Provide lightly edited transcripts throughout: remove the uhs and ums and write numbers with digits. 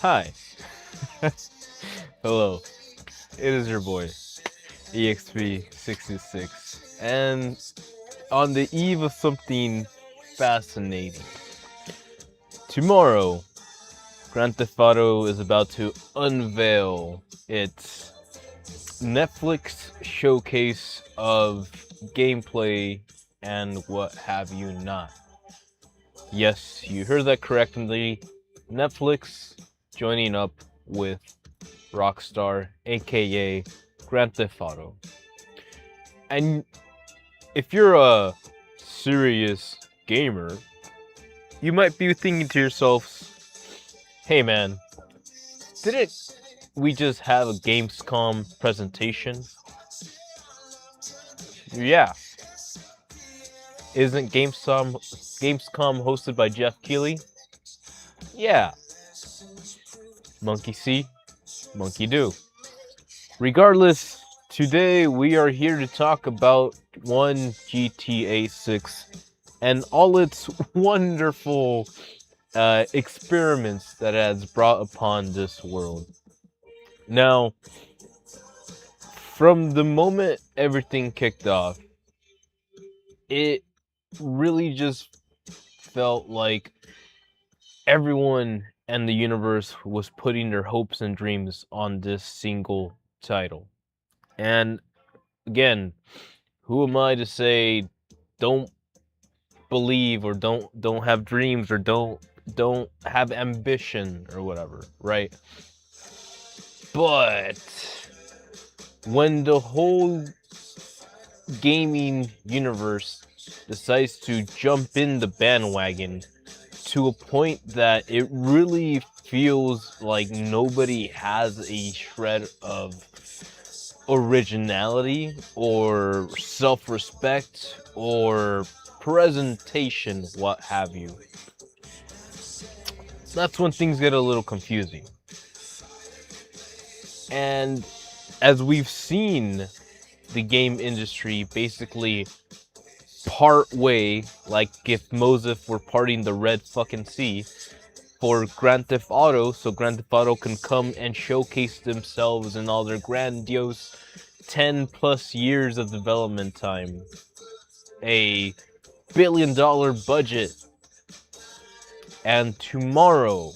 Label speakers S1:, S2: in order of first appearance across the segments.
S1: Hi. Hello. It is your boy, EXP626. And on the eve of something fascinating. Tomorrow, Grand Theft Auto is about to unveil its Netflix showcase of gameplay and what have you not. Yes, you heard that correctly. Netflix joining up with Rockstar, aka Grand Theft Auto. And if you're a serious gamer, you might be thinking to yourselves, hey man, didn't we just have a Gamescom presentation? Yeah. Isn't Gamescom hosted by Jeff Keighley? Yeah. Monkey see, monkey do. Regardless, today we are here to talk about one GTA 6 and all its wonderful experiments that it has brought upon this world. Now, from the moment everything kicked off, it really just felt like everyone and the universe was putting their hopes and dreams on this single title. And again, who am I to say don't believe or don't have dreams or don't have ambition or whatever, right? But when the whole gaming universe decides to jump in the bandwagon to a point that it really feels like nobody has a shred of originality or self-respect or presentation, what have you. That's when things get a little confusing. And as we've seen the game industry basically part way, like if Moses were parting the Red fucking Sea for Grand Theft Auto, so Grand Theft Auto can come and showcase themselves in all their grandiose 10 plus years of development time, a $1 billion budget, and tomorrow,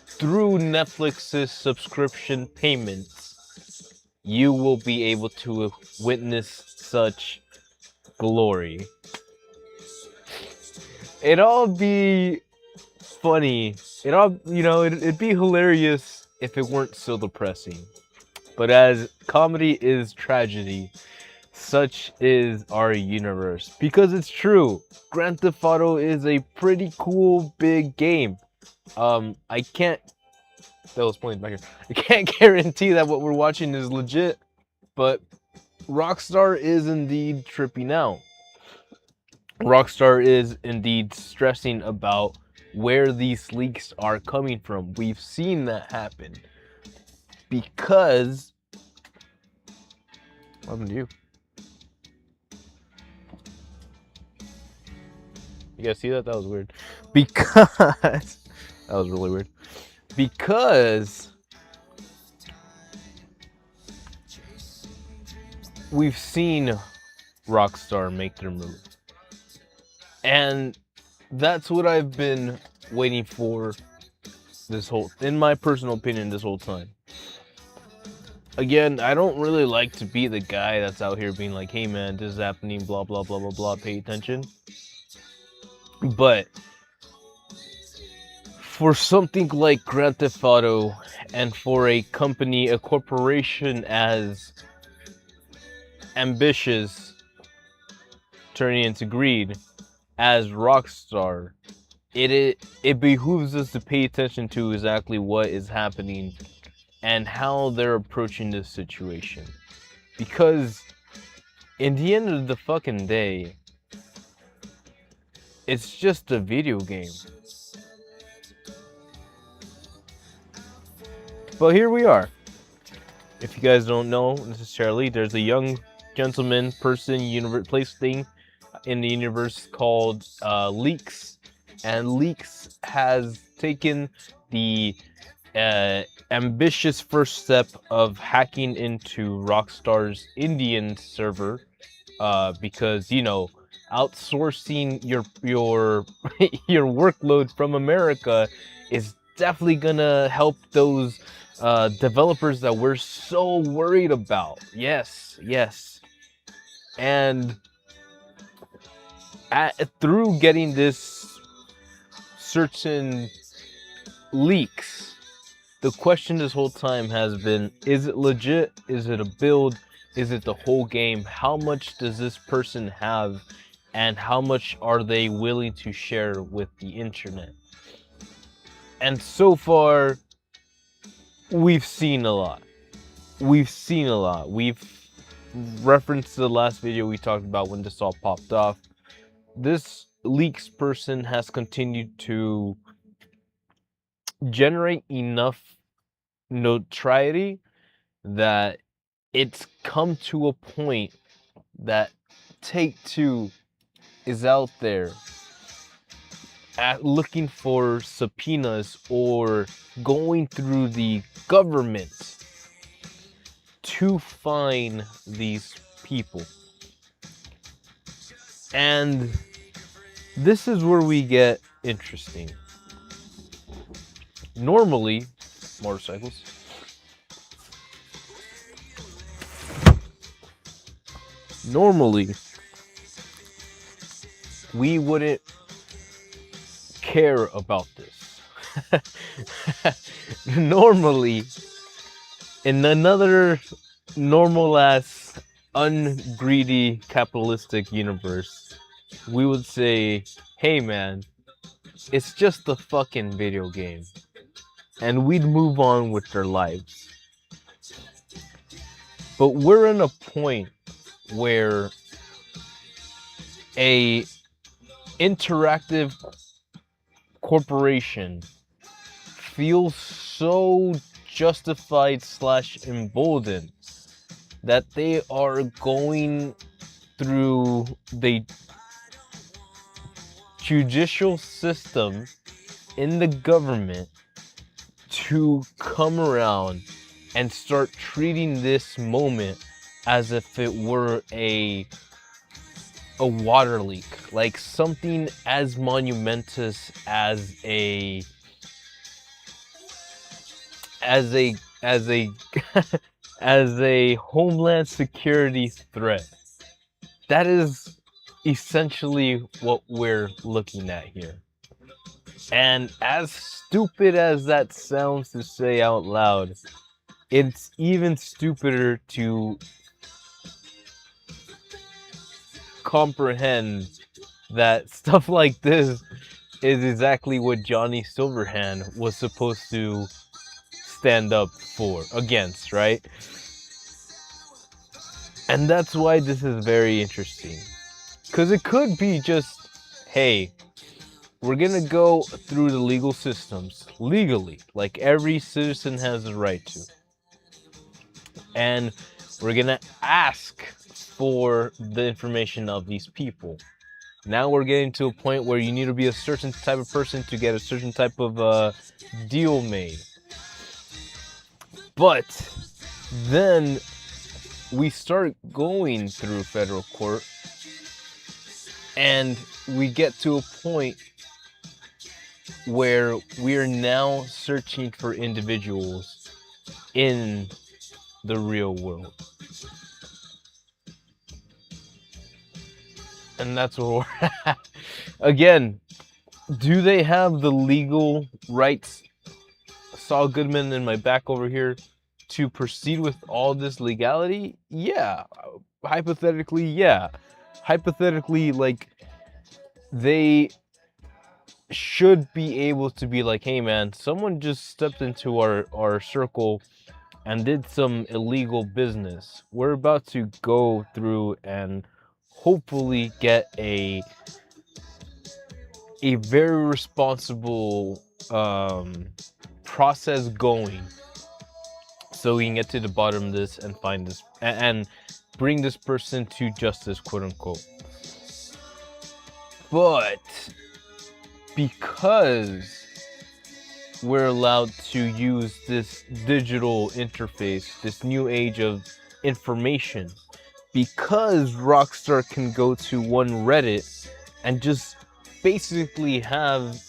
S1: through Netflix's subscription payments, you will be able to witness such glory. It'd all be funny. It'd be hilarious if it weren't so depressing. But as comedy is tragedy, such is our universe. Because it's true, Grand Theft Auto is a pretty cool big game. I can't. That was pointing back here. I can't guarantee that what we're watching is legit, but Rockstar is indeed tripping out. Rockstar is indeed stressing about where these leaks are coming from. We've seen that happen because. What happened to you? You guys see that? That was weird. Because that was really weird. Because we've seen Rockstar make their move. And that's what I've been waiting for in my personal opinion, this whole time. Again, I don't really like to be the guy that's out here being like, hey man, this is happening, blah, blah, blah, blah, blah, pay attention. But for something like Grand Theft Auto and for a company, a corporation as ambitious, turning into greed, as Rockstar, it behooves us to pay attention to exactly what is happening and how they're approaching this situation. Because in the end of the fucking day, it's just a video game. But here we are. If you guys don't know necessarily, there's a young gentleman, person, place thing in the universe called Leaks. And Leaks has taken the ambitious first step of hacking into Rockstar's Indian server, because you know, outsourcing your your workload from America is definitely gonna help those developers that we're so worried about. Yes, yes. And through getting this certain leaks, the question this whole time has been, is it legit? Is it a build? Is it the whole game? How much does this person have? And how much are they willing to share with the internet? And so far, we've seen a lot. We've seen a lot. We've referenced the last video we talked about when this all popped off. This leaks person has continued to generate enough notoriety that it's come to a point that Take-Two is out there looking for subpoenas or going through the government to find these people. And this is where we get interesting. Normally, motorcycles. Normally, we wouldn't care about this. Normally, in another normal ass, ungreedy, capitalistic universe, we would say, hey man, it's just a fucking video game. And we'd move on with their lives. But we're in a point where a interactive corporation feels so justified / emboldened that they are going through the judicial system in the government to come around and start treating this moment as if it were a water leak, like something as monumentous as a as a homeland security threat. That is essentially what we're looking at here. And as stupid as that sounds to say out loud, it's even stupider to comprehend that stuff like this is exactly what Johnny Silverhand was supposed to stand up against, right? And that's why this is very interesting. Because it could be just, hey, we're gonna go through the legal systems, legally, like every citizen has the right to. And we're gonna ask for the information of these people. Now we're getting to a point where you need to be a certain type of person to get a certain type of deal made. But then we start going through federal court and we get to a point where we're now searching for individuals in the real world. And that's where we're at. Again, do they have the legal rights, Saul Goodman in my back over here, to proceed with all this legality? Yeah. Hypothetically, yeah. Hypothetically, like, they should be able to be like, hey man, someone just stepped into our circle and did some illegal business. We're about to go through and hopefully get a very responsible process going, so we can get to the bottom of this and find this and bring this person to justice, quote unquote. But because we're allowed to use this digital interface, this new age of information, because Rockstar can go to one Reddit and just basically have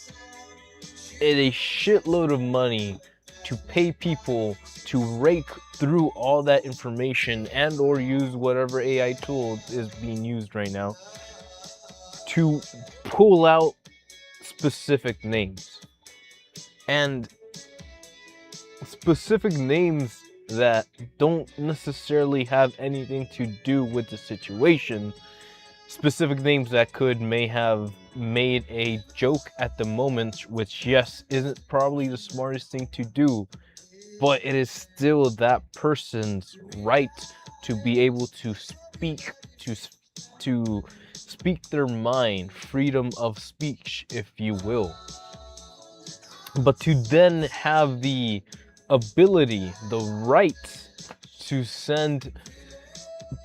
S1: a shitload of money to pay people to rake through all that information and or use whatever AI tool is being used right now to pull out specific names. And specific names that don't necessarily have anything to do with the situation. Specific names that may have made a joke at the moment, which yes, isn't probably the smartest thing to do, but it is still that person's right to be able to speak, to speak their mind, freedom of speech, if you will. But to then have the ability, the right to send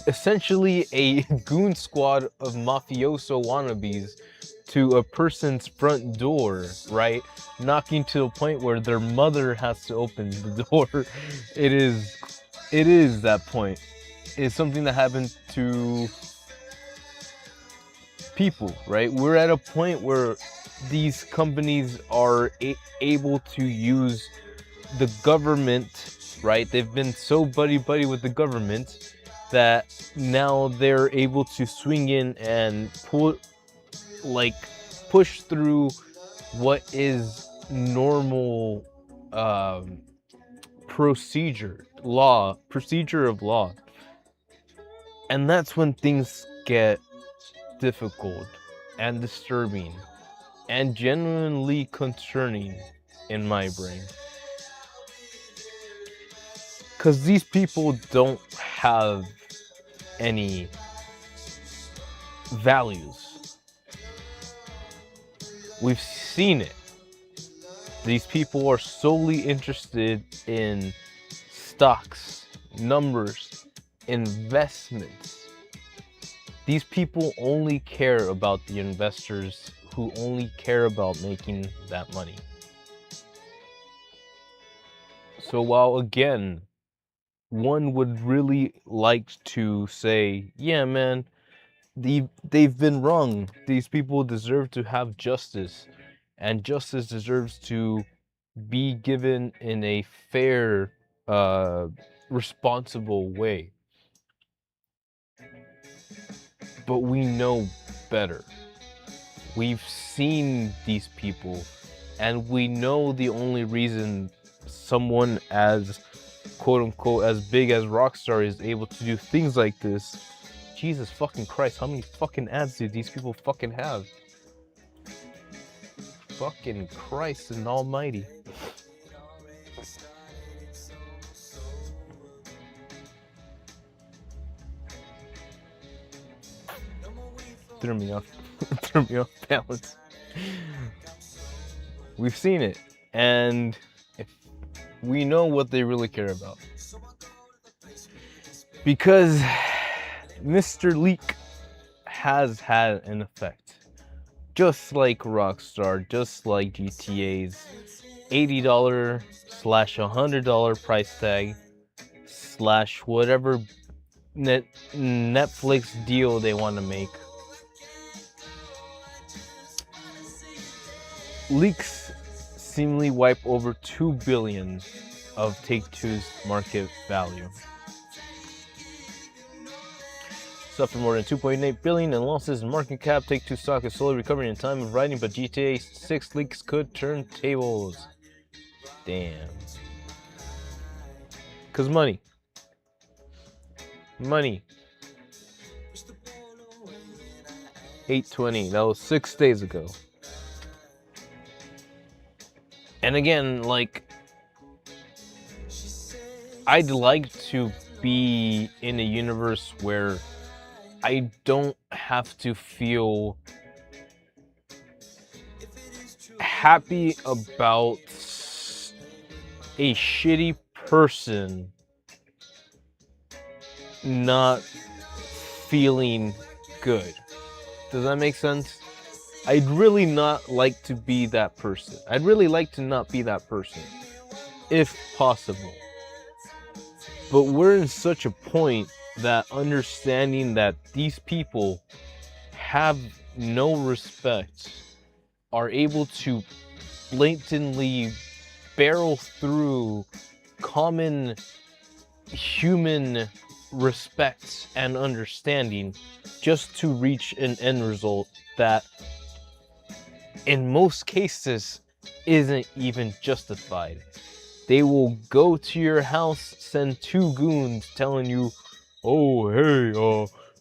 S1: essentially a goon squad of mafioso wannabes to a person's front door, right? Knocking to the point where their mother has to open the door. It is that point. It's something that happened to people, right? We're at a point where these companies are able to use the government, right? They've been so buddy-buddy with the government that now they're able to swing in and push through what is normal procedure of law. And that's when things get difficult and disturbing and genuinely concerning in my brain. Because these people don't have any values. We've seen it. These people are solely interested in stocks, numbers, investments. These people only care about the investors who only care about making that money. So while again, one would really like to say, yeah, man, they've been wrong. These people deserve to have justice, and justice deserves to be given in a fair, responsible way. But we know better. We've seen these people, and we know the only reason someone as quote unquote as big as Rockstar is able to do things like this. Jesus fucking Christ, how many fucking ads do these people fucking have? Fucking Christ and almighty. Threw me off balance. We've seen it, and if we know what they really care about. Because Mr. Leak has had an effect. Just like Rockstar, just like GTA's $80 / $100 price tag / whatever Netflix deal they want to make. Leaks seemingly wipe over $2 billion of Take-Two's market value. Suffered more than $2.8 billion in losses in market cap. Take-Two stock is slowly recovering in time of writing, but GTA 6 leaks could turn tables. Damn. Cause money. Money. 8/20. That was 6 days ago. And again, like, I'd like to be in a universe where I don't have to feel happy about a shitty person not feeling good. Does that make sense? I'd really not like to be that person. I'd really like to not be that person, if possible. But we're in such a point that understanding that these people have no respect, are able to blatantly barrel through common human respect and understanding just to reach an end result that in most cases isn't even justified. They will go to your house, send 2 goons telling you, "Oh, hey,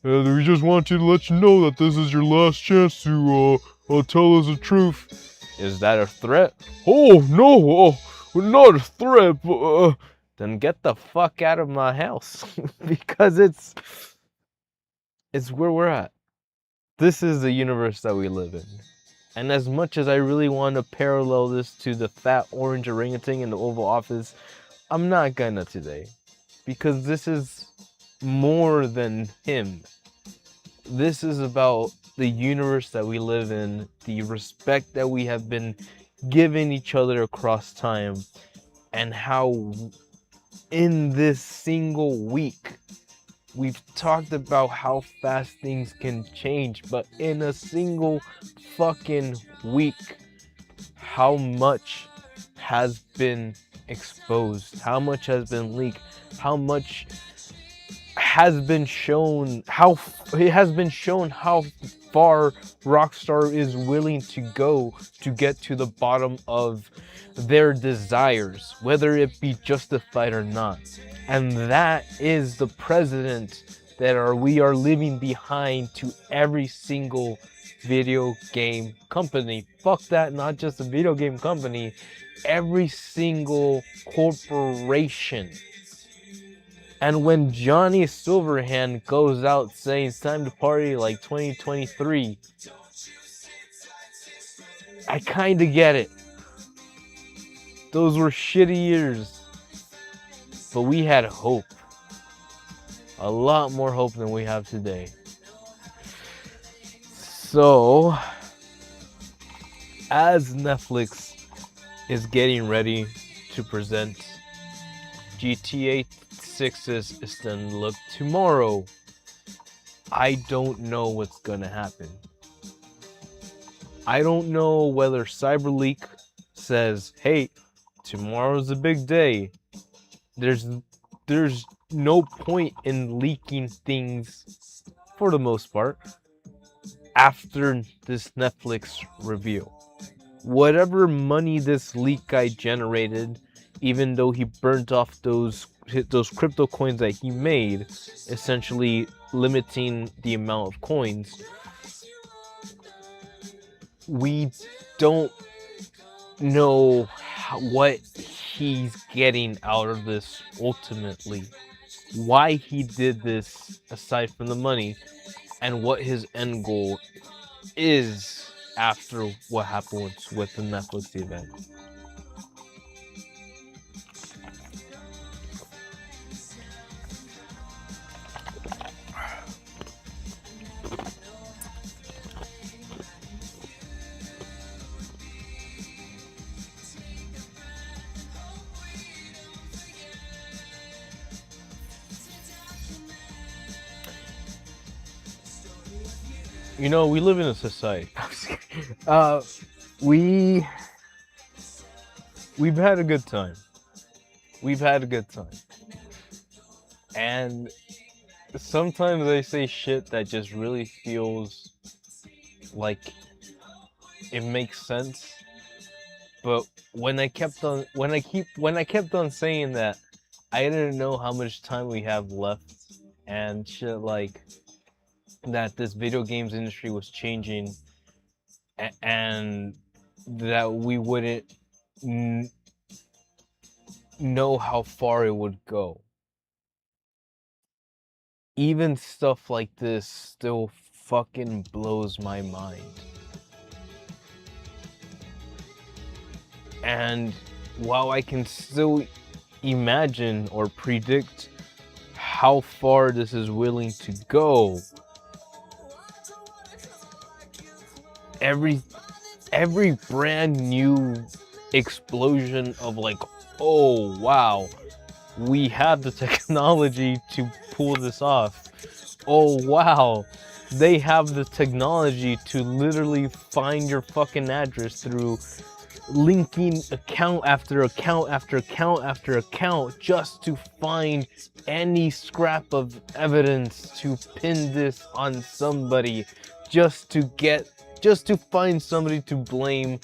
S1: we just want you to let you know that this is your last chance to tell us the truth." Is that a threat? Oh, no, not a threat, but then get the fuck out of my house because it's where we're at. This is the universe that we live in. And as much as I really want to parallel this to the fat orange orangutan in the Oval Office, I'm not gonna today. Because this is more than him. This is about the universe that we live in, the respect that we have been giving each other across time, and how in this single week, we've talked about how fast things can change, but in a single fucking week, how much has been exposed, how much has been leaked, how much has been shown, how it has been shown how far Rockstar is willing to go to get to the bottom of their desires, whether it be justified or not. And that is the precedent that we are leaving behind to every single video game company. Fuck that, not just a video game company, every single corporation. And when Johnny Silverhand goes out saying it's time to party like 2023, I kinda get it. Those were shitty years. But we had hope. A lot more hope than we have today. So, as Netflix is getting ready to present GTA 6's extended look tomorrow, I don't know what's gonna happen. I don't know whether CyberLeak says, hey, tomorrow's a big day. There's no point in leaking things, for the most part, after this Netflix reveal. Whatever money this leak guy generated, even though he burnt off those crypto coins that he made, essentially limiting the amount of coins, we don't know what he's getting out of this ultimately, why he did this aside from the money, and what his end goal is after what happens with the Netflix event. You know, we live in a society. We've had a good time. We've had a good time. And sometimes they say shit that just really feels like it makes sense. But when I kept on saying that, I didn't know how much time we have left and shit like that this video games industry was changing and that we wouldn't know how far it would go. Even stuff like this still fucking blows my mind. And while I can still imagine or predict how far this is willing to go, every brand new explosion of like, oh wow, we have the technology to pull this off. Oh wow, they have the technology to literally find your fucking address through linking account after account after account after account just to find any scrap of evidence to pin this on somebody, just to find somebody to blame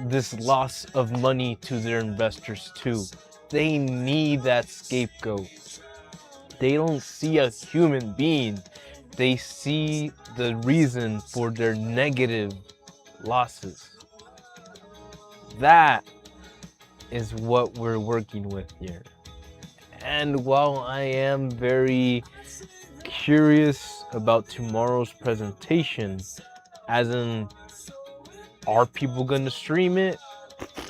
S1: this loss of money to their investors too. They need that scapegoat. They don't see a human being. They see the reason for their negative losses. That is what we're working with here. And while I am very curious about tomorrow's presentation, as in, are people gonna stream it?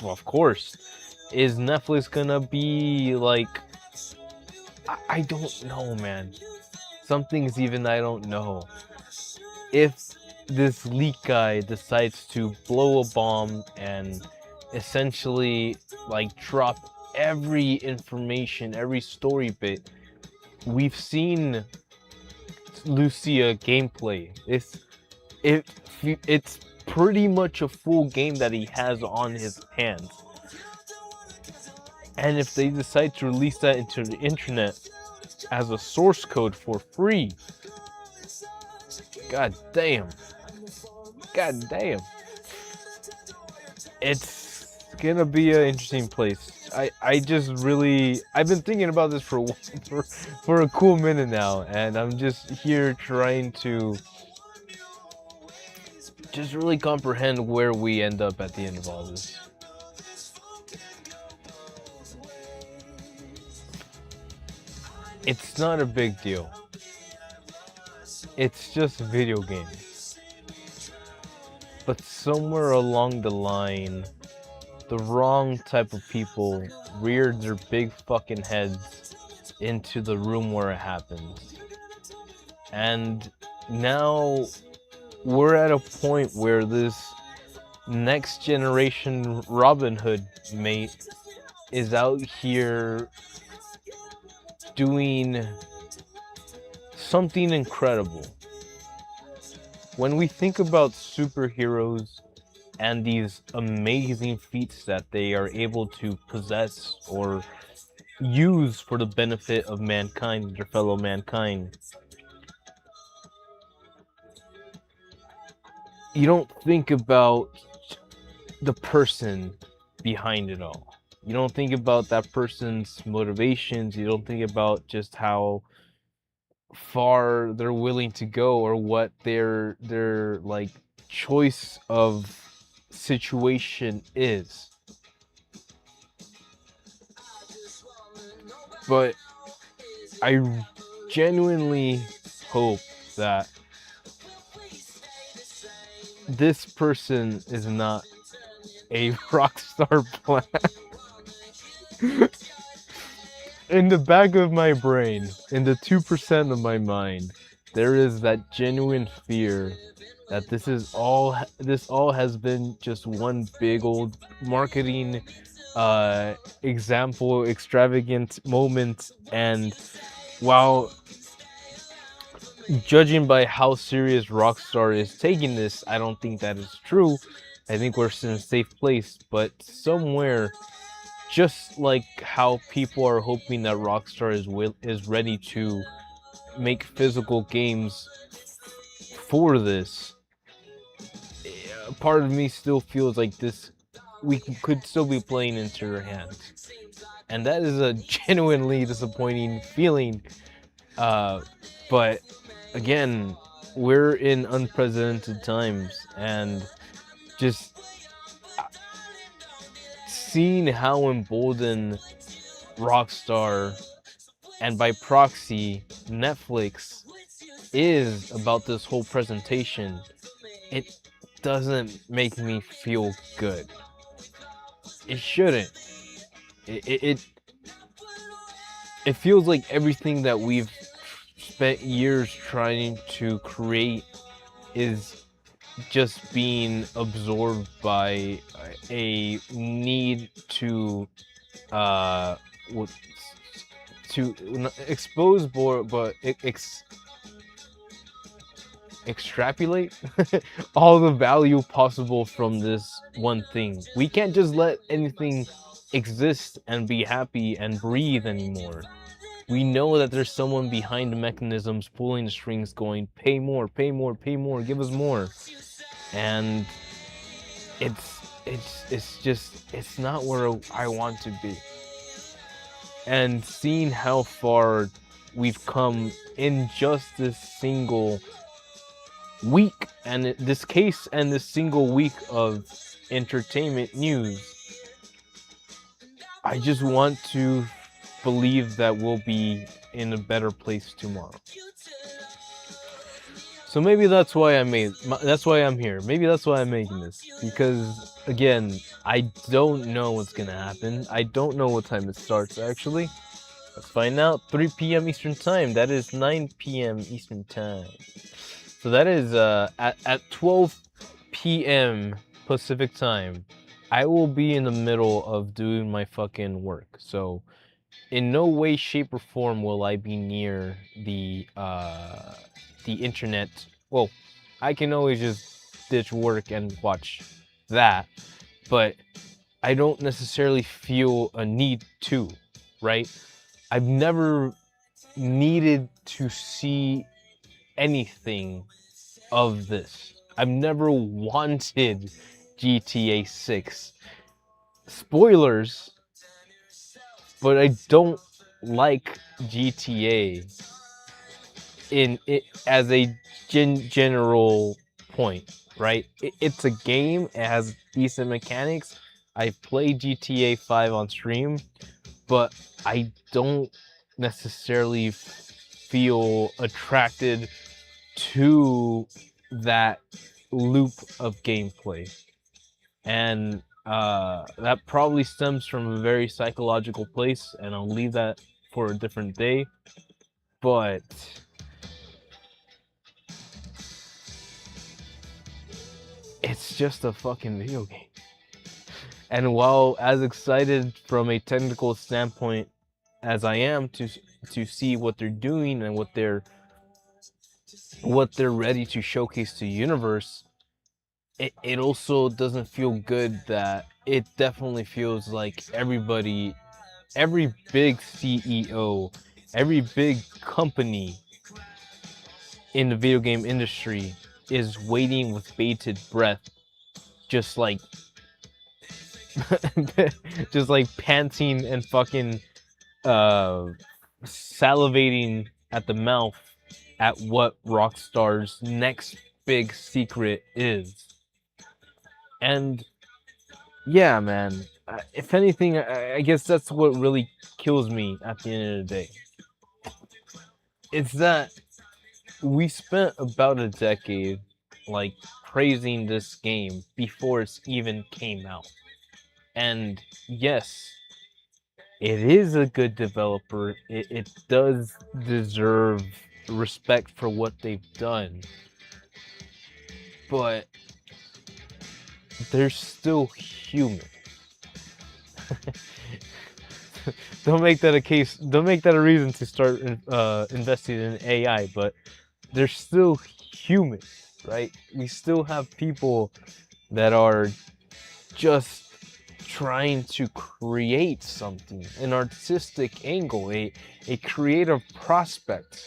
S1: Of course. Is Netflix gonna be like, I don't know, man. Some things even I don't know. If this leak guy decides to blow a bomb and essentially like drop every information, every story bit, we've seen Lucia gameplay. It's pretty much a full game that he has on his hands. And if they decide to release that into the internet as a source code for free, god damn. God damn. It's gonna be an interesting place. I've been thinking about this for a cool minute now, and I'm just here trying to just really comprehend where we end up at the end of all this. It's not a big deal. It's just video games. But somewhere along the line, the wrong type of people reared their big fucking heads into the room where it happens. And now we're at a point where this next generation Robin Hood mate is out here doing something incredible. When we think about superheroes and these amazing feats that they are able to possess or use for the benefit of mankind, their fellow mankind, you don't think about the person behind it all. You don't think about that person's motivations. You don't think about just how far they're willing to go or what their like choice of situation is. But I genuinely hope that this person is not a Rockstar plant. In the back of my brain, in the 2% of my mind, there is that genuine fear that this all has been just one big old marketing example, extravagant moment. And while judging by how serious Rockstar is taking this, I don't think that is true. I think we're in a safe place, but somewhere, just like how people are hoping that Rockstar is ready to make physical games for this, part of me still feels like we could still be playing into their hands, and that is a genuinely disappointing feeling. But again, we're in unprecedented times, and just seeing how emboldened Rockstar and by proxy Netflix is about this whole presentation, it doesn't make me feel good. It shouldn't. It feels like everything that we've spent years trying to create is just being absorbed by a need to uh what to expose but extrapolate all the value possible from this one thing. We can't just let anything exist and be happy and breathe anymore. We know that there's someone behind the mechanisms pulling the strings going, pay more, pay more, pay more, give us more. And it's not where I want to be. And seeing how far we've come in just this single week, and this case and this single week of entertainment news, I just want to believe that we'll be in a better place tomorrow. So maybe that's why that's why I'm here. Maybe that's why I'm making this, because again, I don't know what's gonna happen. I don't know what time it starts actually. Let's find out. 3 p.m. Eastern Time. That is 9 p.m. Eastern Time. So that is at 12 p.m. Pacific Time. I will be in the middle of doing my fucking work. So in no way, shape, or form will I be near the internet. Well, I can always just ditch work and watch that, but I don't necessarily feel a need to, right? I've never needed to see anything of this. I've never wanted GTA 6. Spoilers, but I don't like GTA in it as a general point, right? It's a game, it has decent mechanics. I play GTA 5 on stream, but I don't necessarily feel attracted to that loop of gameplay. And that probably stems from a very psychological place, and I'll leave that for a different day. But it's just a fucking video game. And while as excited from a technical standpoint as I am to see what they're doing and what they're ready to showcase to the universe, it also doesn't feel good that it definitely feels like every big CEO, every big company in the video game industry is waiting with bated breath, just like just like panting and fucking salivating at the mouth at what Rockstar's next big secret is. And yeah, man, if anything, I guess that's what really kills me at the end of the day. It's that we spent about a decade like praising this game before it's even came out. And yes, it is a good developer. It does deserve respect for what they've done. But they're still human. Don't make that a case. Don't make that a reason to start investing in AI. But they're still human, right? We still have people that are just trying to create something, an artistic angle, a creative prospect.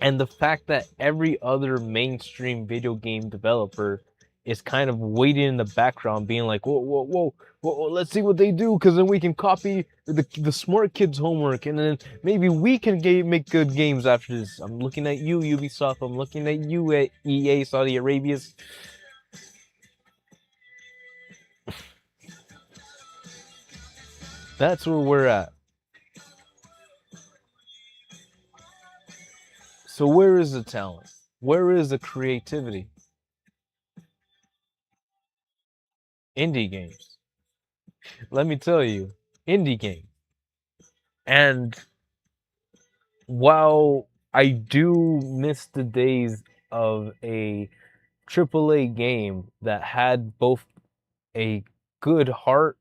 S1: And the fact that every other mainstream video game developer is kind of waiting in the background, being like, whoa, let's see what they do, because then we can copy the smart kids' homework, and then maybe we can make good games after this. I'm looking at you, Ubisoft. I'm looking at you at EA, Saudi Arabia. That's where we're at. So where is the talent? Where is the creativity? Indie games. Let me tell you, indie game. And while I do miss the days of a AAA game that had both a good heart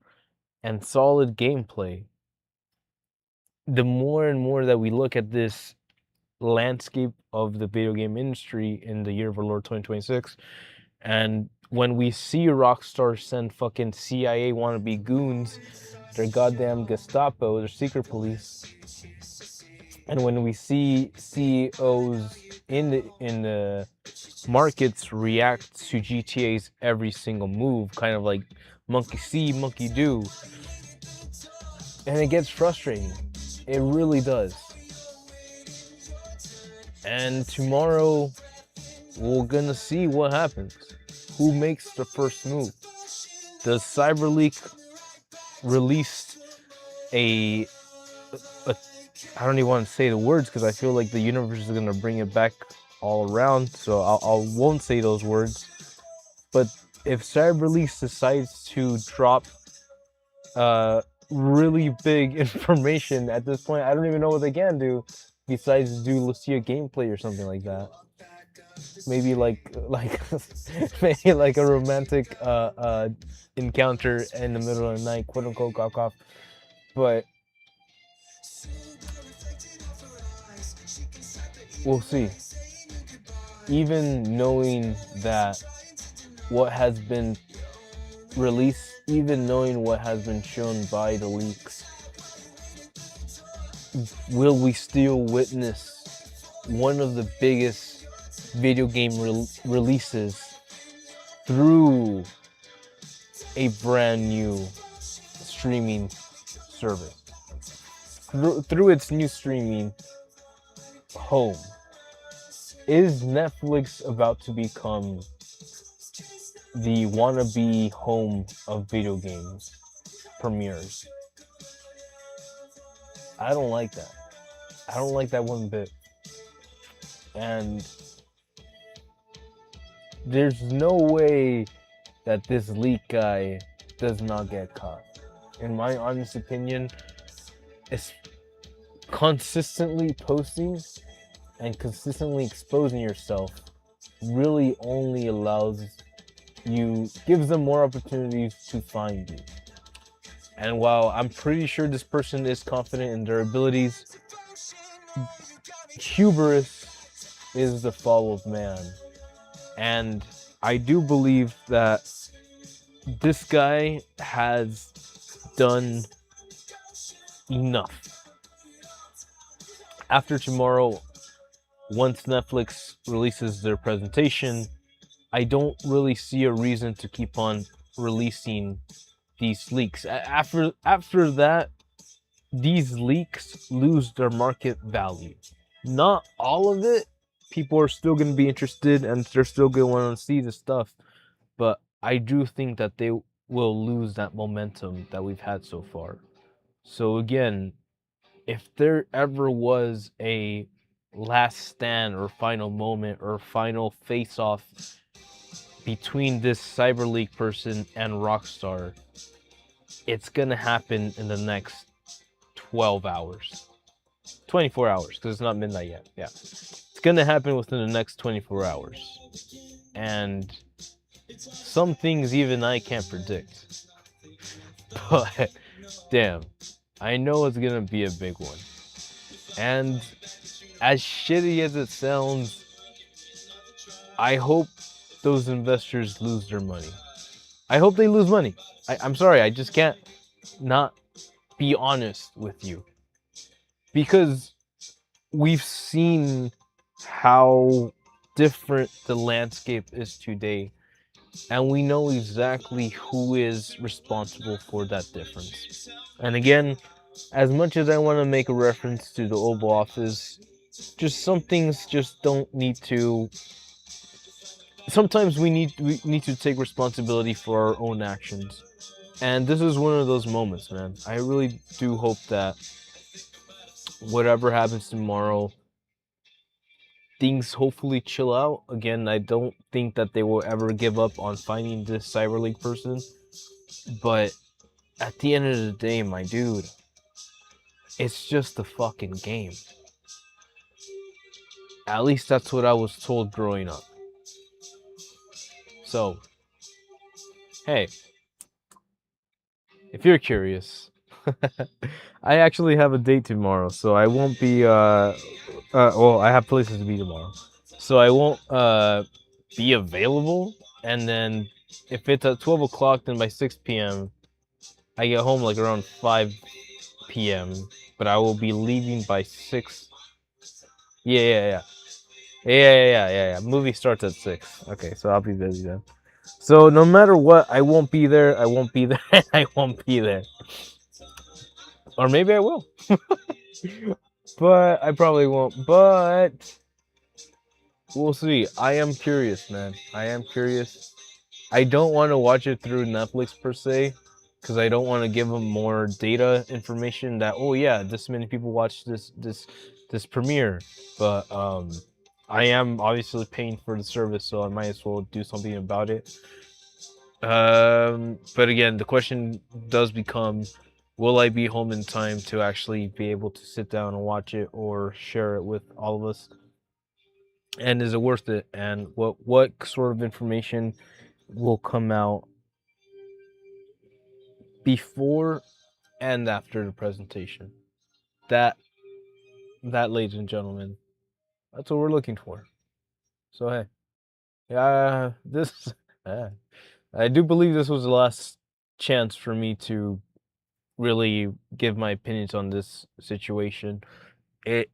S1: and solid gameplay, the more and more that we look at this landscape of the video game industry in the year of our Lord 2026, and when we see Rockstar send fucking CIA wannabe goons, their goddamn Gestapo, their secret police, and when we see CEOs in the markets react to GTA's every single move, kind of like monkey see, monkey do, and it gets frustrating. It really does. And tomorrow, we're gonna see what happens. Who makes the first move? Does CyberLeak release a I don't even want to say the words because I feel like the universe is gonna bring it back all around, so I won't say those words. But if CyberLeak decides to drop really big information at this point, I don't even know what they can do besides do Lucia gameplay or something like that. Maybe maybe like a romantic encounter in the middle of the night, quote unquote, cock off. But we'll see. Even knowing that what has been released, even knowing what has been shown by the leaks, will we still witness one of the biggest video game releases through a brand new streaming service, through its new streaming home? Is Netflix about to become the wannabe home of video games premieres? I don't like that. I don't like that one bit. And there's no way that this leak guy does not get caught. In my honest opinion, it's consistently posting and consistently exposing yourself really only gives them more opportunities to find you. And while I'm pretty sure this person is confident in their abilities, hubris is the fall of man. And I do believe that this guy has done enough. After tomorrow, once Netflix releases their presentation, I don't really see a reason to keep on releasing these leaks. After that, these leaks lose their market value. Not all of it. People are still going to be interested and they're still going to want to see the stuff. But I do think that they will lose that momentum that we've had so far. So again, if there ever was a last stand or final moment or final face-off between this CyberLeak person and Rockstar, it's gonna happen in the next 12 hours. 24 hours, because it's not midnight yet. Yeah. It's gonna happen within the next 24 hours. And some things even I can't predict. But, damn, I know it's gonna be a big one. And as shitty as it sounds, I hope those investors lose their money. I hope they lose money. I'm sorry, I just can't not be honest with you. Because we've seen how different the landscape is today. And we know exactly who is responsible for that difference. And again, as much as I want to make a reference to the Oval Office, just some things just don't need to. Sometimes we need to take responsibility for our own actions. And this is one of those moments, man. I really do hope that whatever happens tomorrow, things hopefully chill out. Again, I don't think that they will ever give up on finding this CyberLeak person. But at the end of the day, my dude, it's just a fucking game. At least that's what I was told growing up. So, hey, if you're curious, I actually have a date tomorrow, so I won't be well, I have places to be tomorrow. So I won't be available, and then if it's at 12 o'clock, then by 6 p.m. I get home like around 5 p.m., but I will be leaving by 6. Yeah. Yeah. Movie starts at 6. Okay, so I'll be busy then. So no matter what, I won't be there. I won't be there. I won't be there. Or maybe I will. But I probably won't. But we'll see. I am curious, man. I am curious. I don't want to watch it through Netflix per se, because I don't want to give them more data information that, oh yeah, this many people watch this premiere. But I am obviously paying for the service, so I might as well do something about it. But again, the question does become, will I be home in time to actually be able to sit down and watch it or share it with all of us? And is it worth it? And what sort of information will come out before and after the presentation? That, ladies and gentlemen, that's what we're looking for. So hey, yeah, this I do believe this was the last chance for me to really give my opinions on this situation. It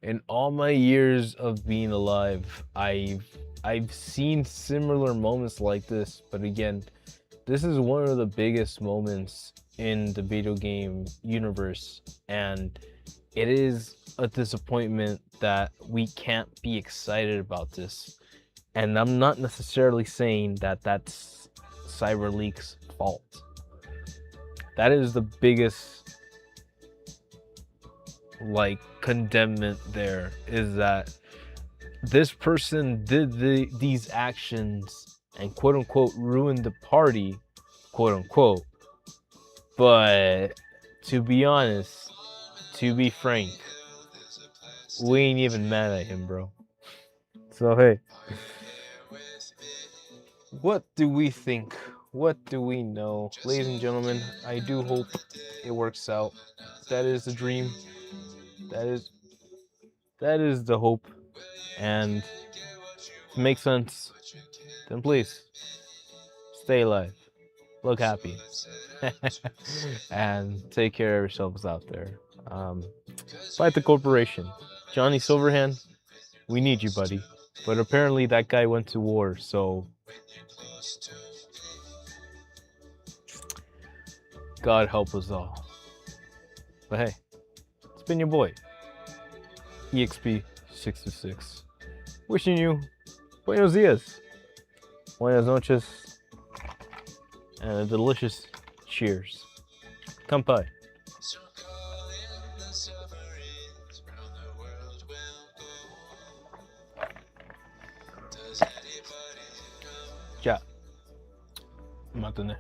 S1: in all my years of being alive, I've seen similar moments like this, but again, this is one of the biggest moments in the video game universe, and it is a disappointment that we can't be excited about this. And I'm not necessarily saying that that's CyberLeak's fault. That is the biggest like condemnment there, is that this person did these actions and quote unquote ruined the party, quote unquote. But to be honest, to be frank, we ain't even mad at him, bro. So hey, what do we think? What do we know? Ladies and gentlemen, I do hope it works out. That is the dream. That is the hope. And if it makes sense, then please stay alive. Look happy. And take care of yourselves out there. Fight the corporation. Johnny Silverhand, we need you, buddy. But apparently that guy went to war, so God help us all. But hey, it's been your boy, EXP66. Wishing you buenos dias, buenas noches, and a delicious cheers. Kampai. Ja. Matane.